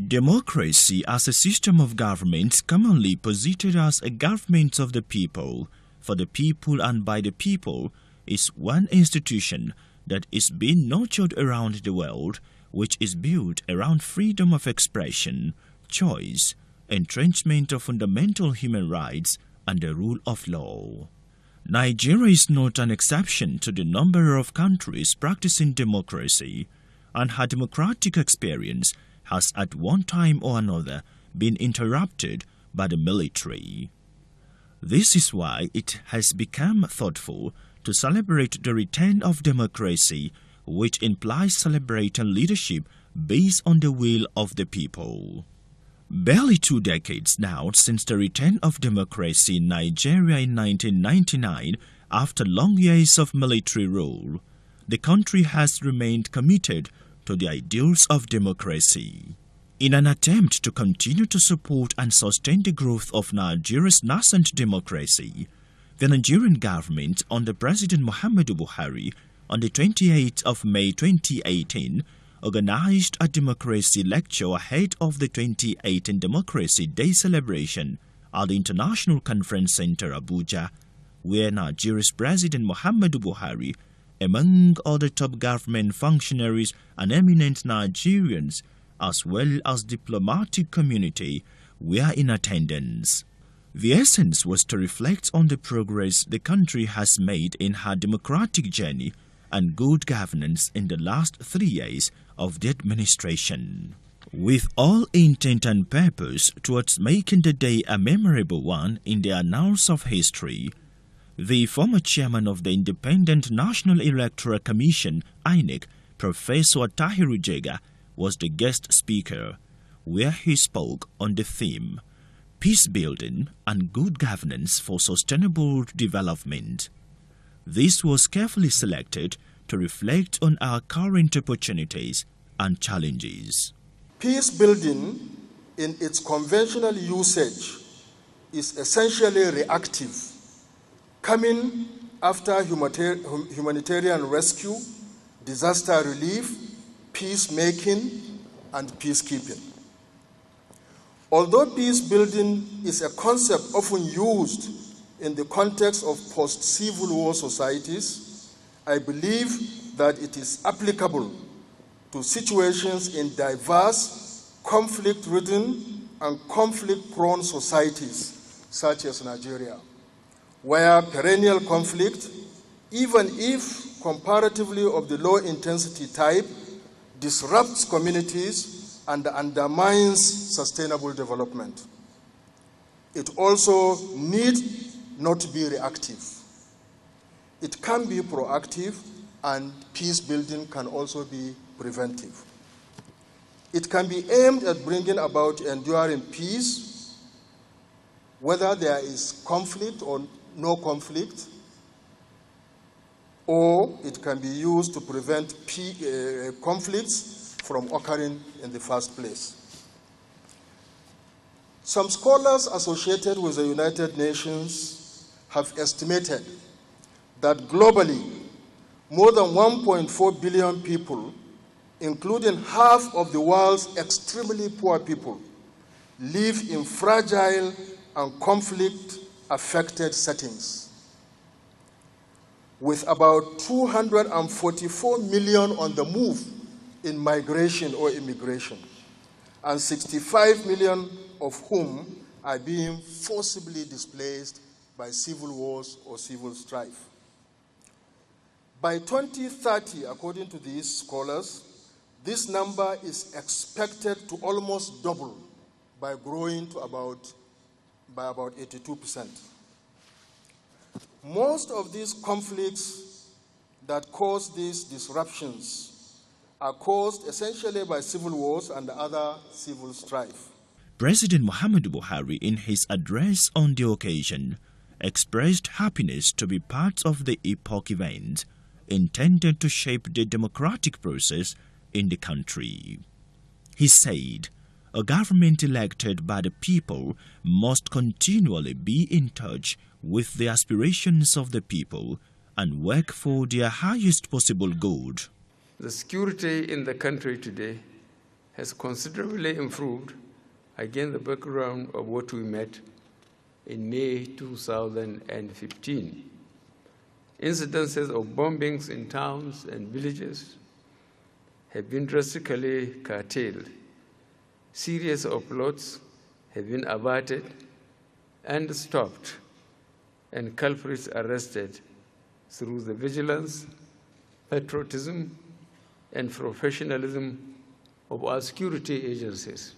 Democracy as a system of government commonly posited as a government of the people, for the people and by the people, is one institution that is being nurtured around the world, which is built around freedom of expression, choice, entrenchment of fundamental human rights, and the rule of law. Nigeria is not an exception to the number of countries practicing democracy, and her democratic experience has at one time or another been interrupted by the military. This is why it has become thoughtful to celebrate the return of democracy, which implies celebrating leadership based on the will of the people. Barely 2 decades now since the return of democracy in Nigeria in 1999, after long years of military rule, the country has remained committed to the ideals of democracy. In an attempt to continue to support and sustain the growth of Nigeria's nascent democracy, the Nigerian government under President Muhammadu Buhari on the 28th of May 2018 organized a democracy lecture ahead of the 2018 Democracy Day celebration at the International Conference Center, Abuja, where Nigeria's President Muhammadu Buhari, among other top government functionaries and eminent Nigerians, as well as diplomatic community, were in attendance. The essence was to reflect on the progress the country has made in her democratic journey and good governance in the last 3 years of the administration, with all intent and purpose towards making the day a memorable one in the annals of history. The former chairman of the Independent National Electoral Commission, INEC, Professor Tahiru Jega, was the guest speaker, where he spoke on the theme, Peace Building and Good Governance for Sustainable Development. This was carefully selected to reflect on our current opportunities and challenges. Peace building, in its conventional usage, is essentially reactive, coming after humanitarian rescue, disaster relief, peacemaking, and peacekeeping. Although peace building is a concept often used in the context of post-Civil War societies, I believe that it is applicable to situations in diverse, conflict-ridden, and conflict-prone societies, such as Nigeria, where perennial conflict, even if comparatively of the low-intensity type, disrupts communities and undermines sustainable development. It also need not be reactive. It can be proactive, and peace building can also be preventive. It can be aimed at bringing about enduring peace, whether there is conflict or no conflict, or it can be used to prevent conflicts from occurring in the first place. Some scholars associated with the United Nations have estimated that globally, more than 1.4 billion people, including half of the world's extremely poor people, live in fragile and conflict-affected settings, with about 244 million on the move in migration or immigration, and 65 million of whom are being forcibly displaced by civil wars or civil strife. By 2030, according to these scholars, this number is expected to almost double by growing to about 82%. Most of these conflicts that cause these disruptions are caused essentially by civil wars and other civil strife. President Muhammadu Buhari, in his address on the occasion, expressed happiness to be part of the epoch event intended to shape the democratic process in the country. He said, a government elected by the people must continually be in touch with the aspirations of the people and work for their highest possible good. The security in the country today has considerably improved against the background of what we met in May 2015. Incidences of bombings in towns and villages have been drastically curtailed. Series of plots have been averted and stopped, and culprits arrested through the vigilance, patriotism, and professionalism of our security agencies.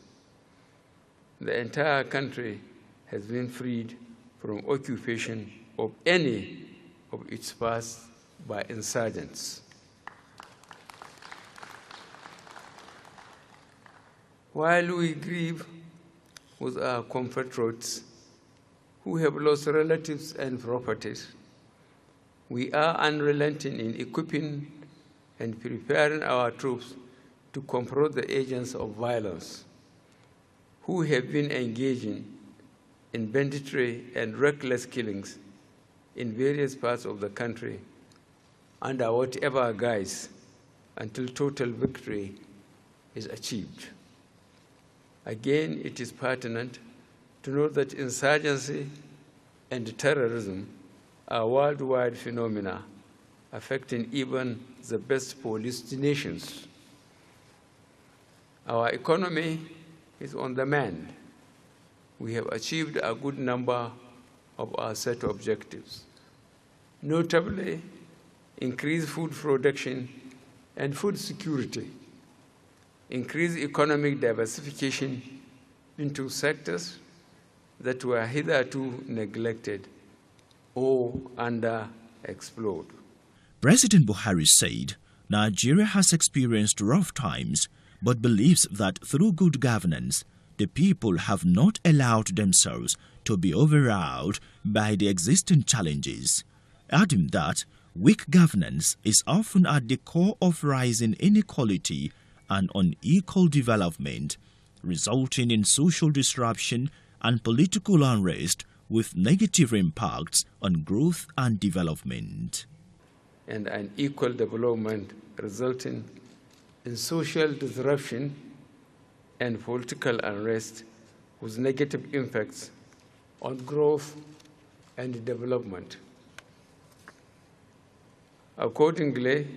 The entire country has been freed from occupation of any of its parts by insurgents. While we grieve with our compatriots who have lost relatives and properties, we are unrelenting in equipping and preparing our troops to confront the agents of violence who have been engaging in banditry and reckless killings in various parts of the country under whatever guise until total victory is achieved. Again, it is pertinent to note that insurgency and terrorism are worldwide phenomena affecting even the best policed nations. Our economy is on the mend. We have achieved a good number of our set objectives, notably increased food production and food security, increased economic diversification into sectors that were hitherto neglected or underexplored. President Buhari said Nigeria has experienced rough times, but believes that through good governance, the people have not allowed themselves to be overawed by the existing challenges, adding that weak governance is often at the core of rising inequality and unequal development, resulting in social disruption and political unrest with negative impacts on growth and development. And unequal development resulting in social disruption and political unrest with negative impacts on growth and development. Accordingly,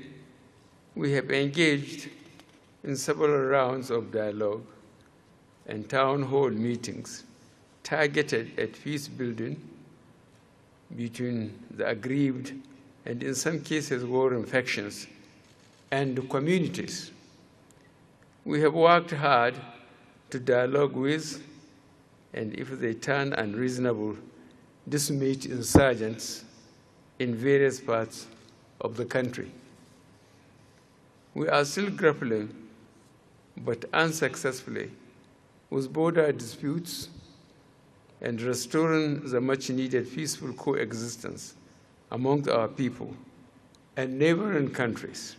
we have engaged in several rounds of dialogue and town hall meetings targeted at peace building between the aggrieved and in some cases warring factions and communities. We have worked hard to dialogue with, and if they turn unreasonable, dissuade insurgents in various parts of the country. We are still grappling, but unsuccessfully, with border disputes and restoring the much-needed peaceful coexistence among our people and neighboring countries.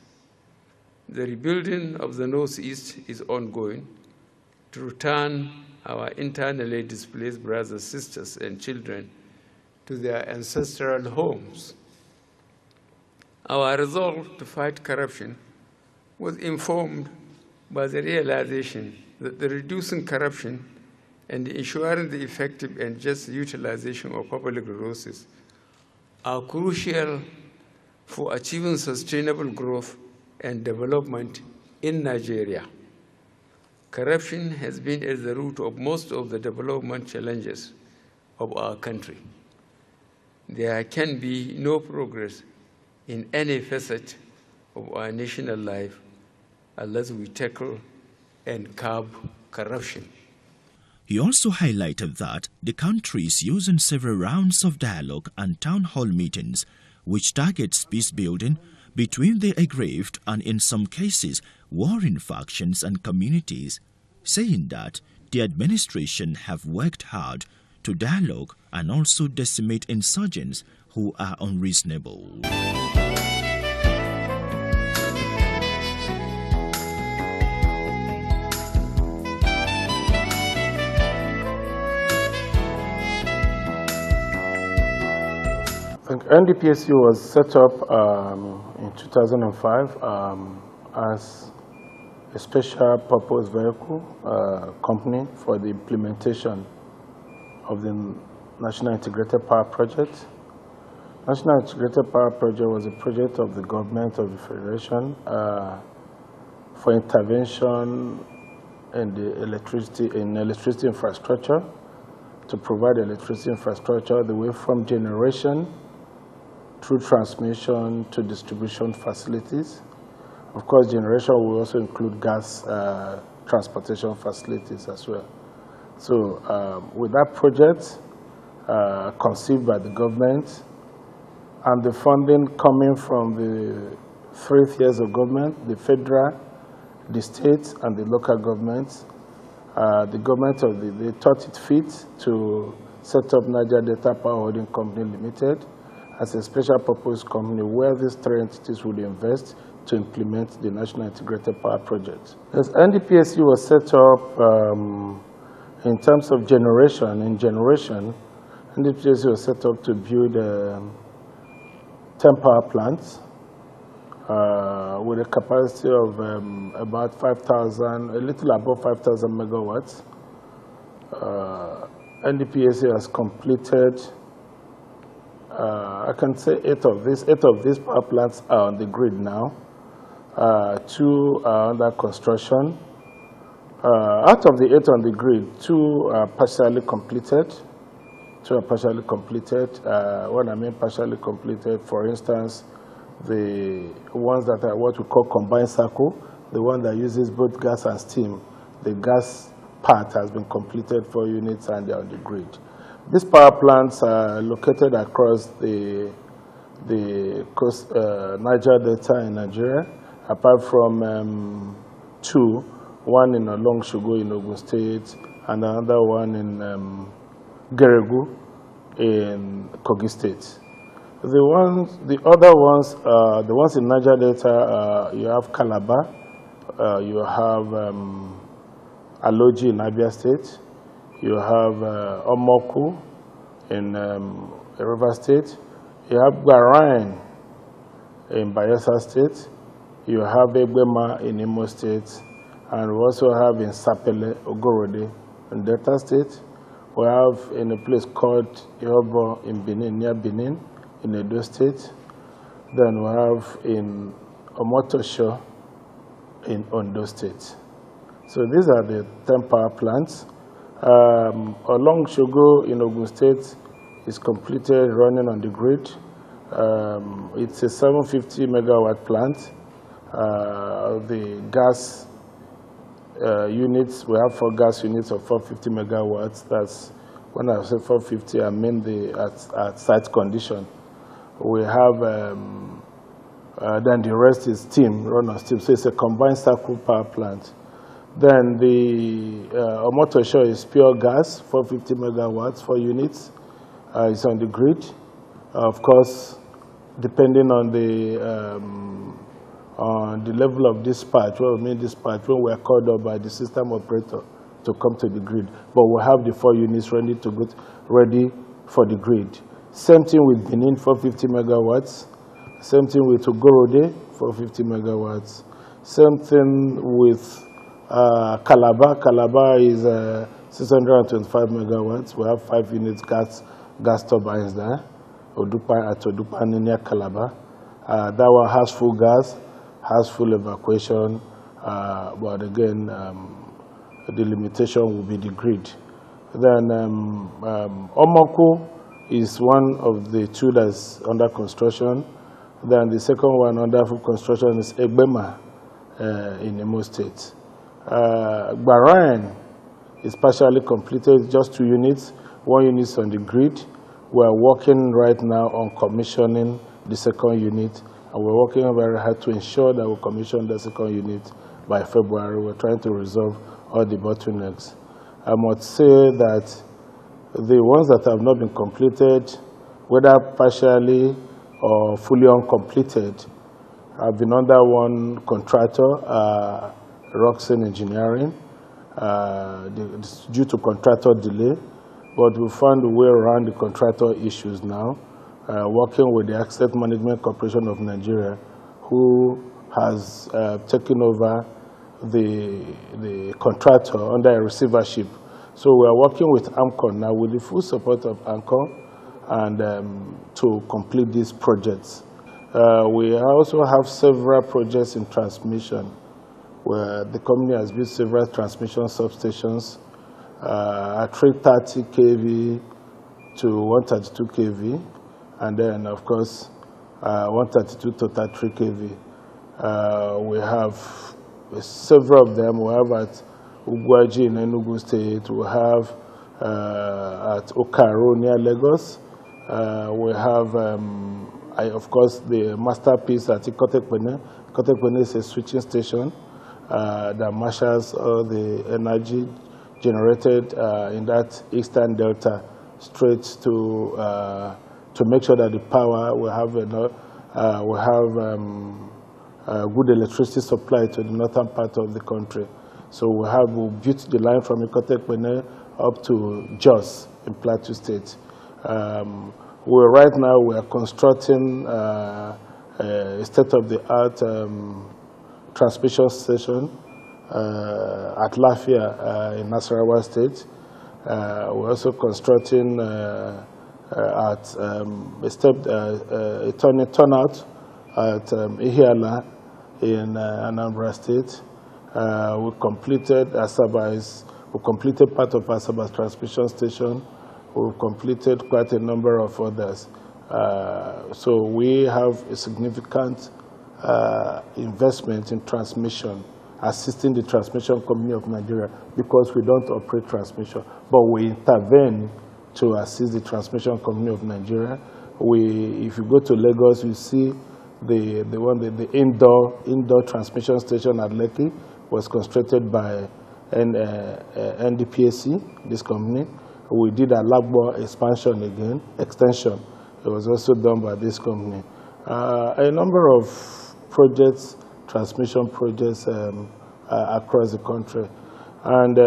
The rebuilding of the Northeast is ongoing to return our internally displaced brothers, sisters, and children to their ancestral homes. Our resolve to fight corruption was informed by the realization that the reducing corruption and ensuring the effective and just utilization of public resources are crucial for achieving sustainable growth and development in Nigeria. Corruption has been at the root of most of the development challenges of our country. There can be no progress in any facet of our national life unless we tackle and curb corruption. He also highlighted that the country is using several rounds of dialogue and town hall meetings which targets peace building between the aggrieved and, in some cases, warring factions and communities, saying that the administration have worked hard to dialogue and also decimate insurgents who are unreasonable. I think Ndphc was set up in 2005 as a special purpose vehicle company for the implementation of the National Integrated Power Project. National Integrated Power Project was a project of the government of the Federation for intervention in the electricity infrastructure, to provide electricity infrastructure the way from generation through transmission to distribution facilities. Of course, generation will also include gas transportation facilities as well. So with that project conceived by the government and the funding coming from the 3 tiers of government, the federal, the state, and the local governments, the government they thought it fit to set up Niger Delta Power Holding Company Limited as a special purpose company where these 3 entities would invest to implement the National Integrated Power Project. As Ndphc was set up in terms of generation, Ndphc was set up to build 10 power plants with a capacity of about 5,000, a little above 5,000 megawatts. Ndphc has completed, I can say 8 of these power plants are on the grid now. 2 are under construction. Out of the 8 on the grid, 2 are partially completed. When I mean partially completed, for instance, the ones that are what we call combined cycle, the one that uses both gas and steam, the gas part has been completed 4 units and they are on the grid. These power plants are located across the coast, Niger Delta in Nigeria, apart from 2, one in Olongshogo in Ogun State and another one in Geregu in Kogi State. The other ones, the ones in Niger Delta, you have Calabar, you have Aloji in Abia State, you have Omoku in River State, you have Garain in Bayelsa State, you have Egbema in Imo State, and we also have in Sapele, Ogorode in Delta State. We have in a place called Yobo in Benin, near Benin, in Edo State. Then we have in Omotosho in Ondo State. So these are the 10 power plants. Olongshogo in Ogun State is completed, running on the grid. It's a 750 megawatt plant. The gas units, we have 4 gas units of 450 megawatts. That's, when I say 450, I mean at site condition. We have, then the rest is steam, run on steam. So it's a combined cycle power plant. Then the Omotosho is pure gas, 450 megawatts, 4 units. It's on the grid. Of course, depending on the level of dispatch, what we mean dispatch, when we are called up by the system operator to come to the grid. But we have the 4 units ready to go, ready for the grid. Same thing with Benin, 450 megawatts. Same thing with Ogorode, 450 megawatts. Same thing with Calabar. Calabar is 625 megawatts. We have 5 units gas turbines there. Odupa near Calabar. That one has full gas, has full evacuation, but again, the limitation will be the grid. Then Omoku is one of the 2 that's under construction. Then the second one under full construction is Egbema in Imo State. Bahrain is partially completed, just 2 units. 1 unit is on the grid. We are working right now on commissioning the second unit, and we're working very hard to ensure that we commission the second unit by February. We're trying to resolve all the bottlenecks. I must say that the ones that have not been completed, whether partially or fully uncompleted, have been under one contractor, Roxen Engineering, due to contractor delay, but we found a way around the contractor issues now, working with the Asset Management Corporation of Nigeria, who has taken over the contractor under a receivership. So we are working with AMCON now with the full support of AMCON and to complete these projects. We also have several projects in transmission where the company has built several transmission substations at 330 kV to 132 kV, and then of course 132 to 33 kV. We have several of them. We have at Ugwaji in Enugu State. We have at Okaro near Lagos. We have, of course, the masterpiece at Ikotekpene. Ikotekpene is a switching station that marshals all the energy generated in that eastern delta straight to make sure that the power will have good electricity supply to the northern part of the country. So we built the line from Ikotekpene up to Jos in Plateau State. Right now we are constructing a state-of-the-art transmission station at Lafia in Nasarawa State. We're also constructing at a turnout at Ihiala in Anambra State. We completed part of Asaba's transmission station. We've completed quite a number of others. So we have a significant investment in transmission, assisting the transmission company of Nigeria, because we don't operate transmission, but we intervene to assist the transmission company of Nigeria. If you go to Lagos, you see the indoor transmission station at Lekki was constructed by Ndphc, this company. We did a Lagbo extension. It was also done by this company. A number of projects, transmission projects across the country. And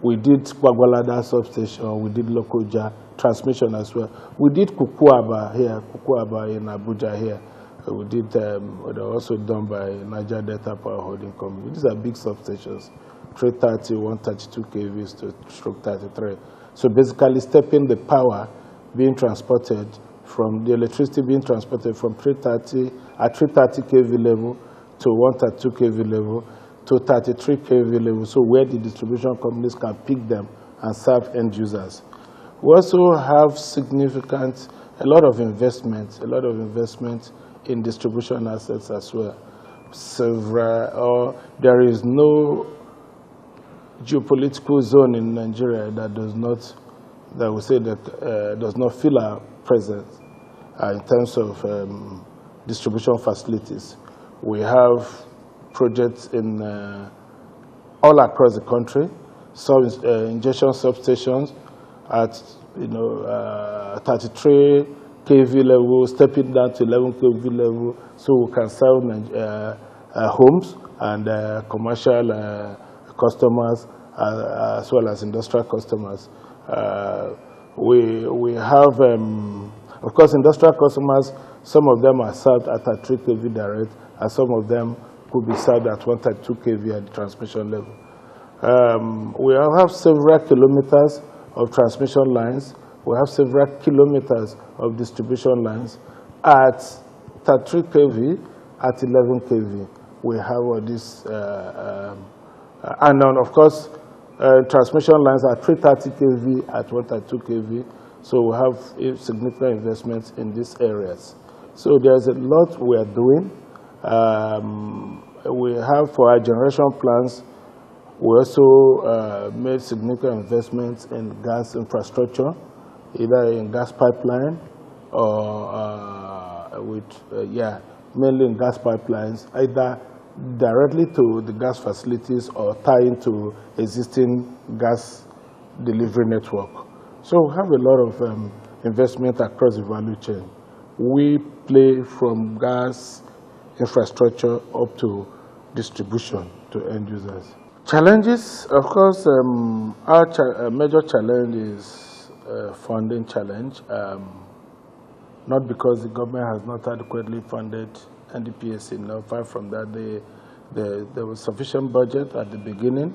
we did Kwagwalada substation, we did Lokoja transmission as well. We did Kukuaba in Abuja here. We did, they're also done by Niger Delta Power Holding Company. These are big substations, 330, 132 kV to stroke 33. So basically stepping the power being transported from the electricity being transported from 330 kV level to 132 kV level to 33 kV level, so where the distribution companies can pick them and serve end users. We also have a lot of investment in distribution assets as well. There is no geopolitical zone in Nigeria that does not feel our presence in terms of distribution facilities. We have projects in all across the country, some injection substations at 33 kV level, stepping down to 11 kV level, so we can serve homes and commercial customers as well as industrial customers. We have, of course, industrial customers. Some of them are served at a 3 kV direct, and some of them could be served at 132 kV at the transmission level. We have several kilometers of transmission lines. We have several kilometers of distribution lines at 33 kV, at 11 kV. We have all this, and then of course, transmission lines at 330 kV, at 132 kV. So we have significant investments in these areas. So there's a lot we are doing. We have, for our generation plans, we also made significant investments in gas infrastructure, either in gas pipeline or mainly in gas pipelines, either directly to the gas facilities or tie into existing gas delivery network. So we have a lot of investment across the value chain. We play from gas infrastructure up to distribution to end users. Challenges, of course, our major challenge is funding challenge. Not because the government has not adequately funded Ndphc. Now, far from that, There was sufficient budget at the beginning,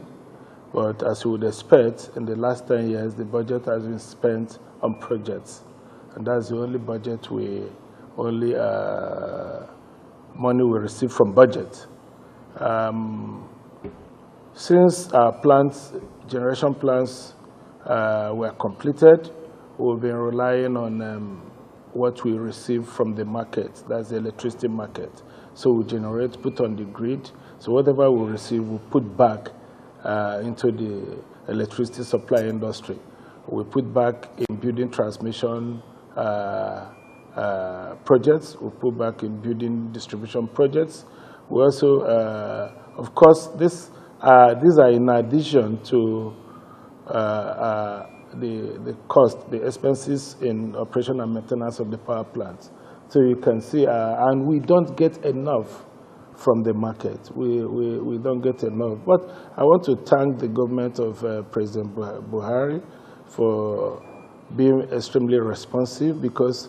but as you would expect, in the last 10 years, the budget has been spent on projects. And that's the only budget money we receive from budget. Since our generation plants were completed, we've been relying on what we receive from the market, that's the electricity market. So we generate, put on the grid. So whatever we receive, we put back into the electricity supply industry. We put back in building transmission projects. We put back in building distribution projects. We also, of course, these are in addition to the cost, the expenses in operation and maintenance of the power plants. So you can see, and we don't get enough from the market. We don't get enough. But I want to thank the government of President Buhari for being extremely responsive, because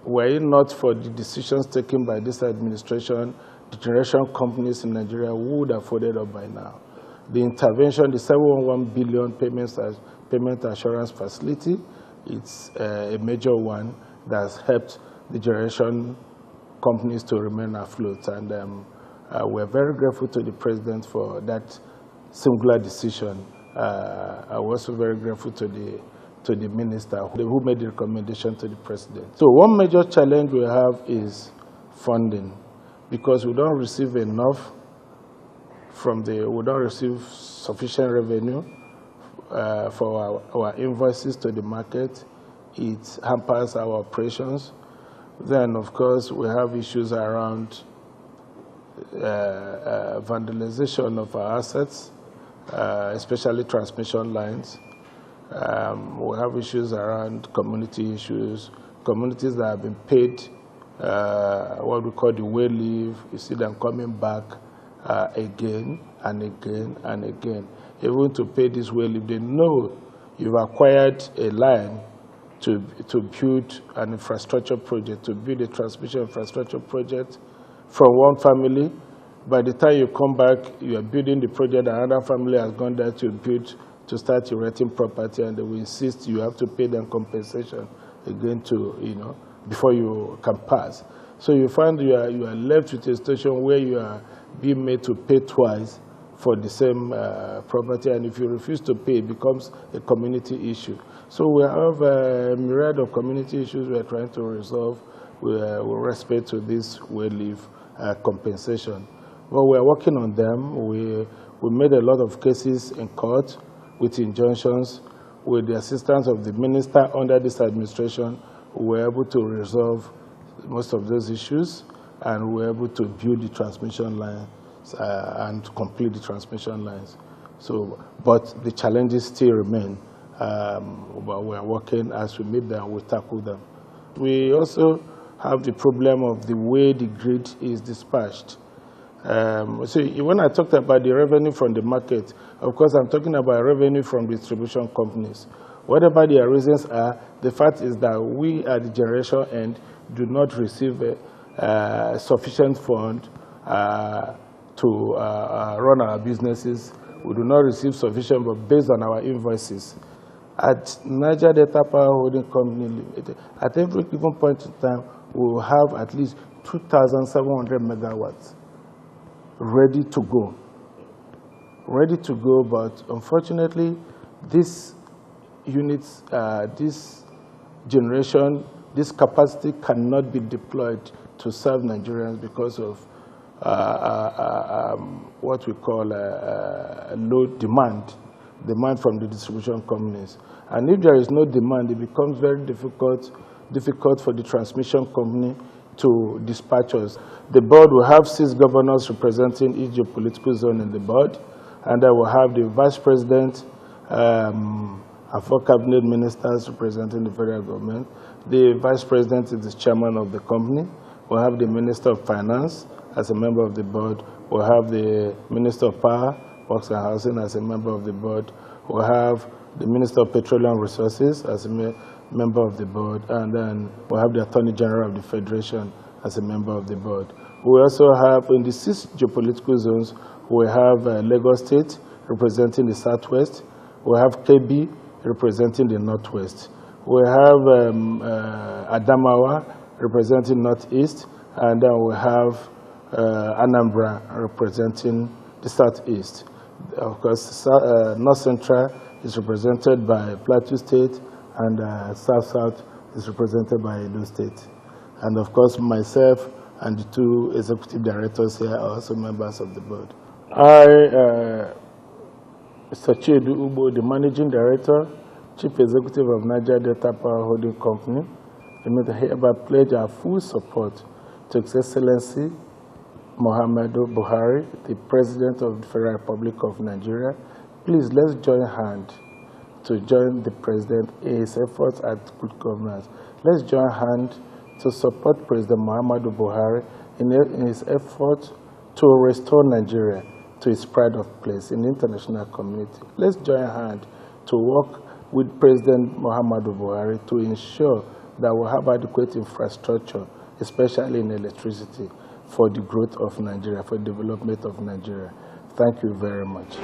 were it not for the decisions taken by this administration, the generation companies in Nigeria would have folded up by now. The intervention, the 711 billion payment assurance facility, it's a major one that's helped the generation companies to remain afloat. And we're very grateful to the president for that singular decision. I'm also very grateful to the minister who made the recommendation to the president. So one major challenge we have is funding, because we don't receive enough we don't receive sufficient revenue for our invoices to the market. It hampers our operations. Then, of course, we have issues around vandalization of our assets, especially transmission lines. We have issues around community issues, communities that have been paid what we call the way leave. You see them coming back again and again and again. Even to pay this way leave, they know you've acquired a line to build an infrastructure project, to build a transmission infrastructure project from one family. By the time you come back, you are building the project, another family has gone there to build, to start erecting property, and they will insist you have to pay them compensation again to, before you can pass. So you find you are left with a situation where you are being made to pay twice for the same property, and if you refuse to pay, it becomes a community issue. So we have a myriad of community issues we are trying to resolve with respect to this way leave compensation. Well, we are working on them. We made a lot of cases in court with injunctions. With the assistance of the minister under this administration, we were able to resolve most of those issues, and we were able to build the transmission lines and complete the transmission lines. So, but the challenges still remain. But we are working. As we meet them, we tackle them. We also have the problem of the way the grid is dispatched. So when I talked about the revenue from the market, of course I'm talking about revenue from distribution companies. Whatever their reasons are, the fact is that we at the generation end do not receive sufficient fund to run our businesses. We do not receive sufficient, but based on our invoices. At Niger Delta Power Holding Company Limited, at every given point in time, we will have at least 2,700 megawatts ready to go. Ready to go, but unfortunately, these units, this generation, this capacity cannot be deployed to serve Nigerians because of what we call low demand from the distribution companies. And if there is no demand, it becomes very difficult for the transmission company to dispatch us. The board will have 6 governors representing each geopolitical zone in the board, and I will have the vice president and 4 cabinet ministers representing the federal government. The vice president is the chairman of the company. We'll have the minister of finance as a member of the board. We'll have the minister of power, works and housing as a member of the board. We'll have the minister of petroleum resources as a member of the board, and then we'll have the attorney general of the federation as a member of the board. We also have, in the 6 geopolitical zones, we have Lagos State representing the southwest. We have KB representing the northwest. We have Adamawa representing northeast, and then we have Anambra representing the southeast. Of course, North Central is represented by Plateau State, and South-South is represented by Edo State. And of course, myself and the 2 executive directors here are also members of the board. I, Mr. Chiedu Ubo, the managing director, chief executive of Niger Delta Power Holding Company, I hereby pledge our full support to His Excellency Muhammadu Buhari, the President of the Federal Republic of Nigeria. Please, let's join hands to join the President in his efforts at good governance. Let's join hands to support President Muhammadu Buhari in his effort to restore Nigeria to its pride of place in the international community. Let's join hands to work with President Muhammadu Buhari to ensure that we have adequate infrastructure, especially in electricity, for the growth of Nigeria, for the development of Nigeria. Thank you very much.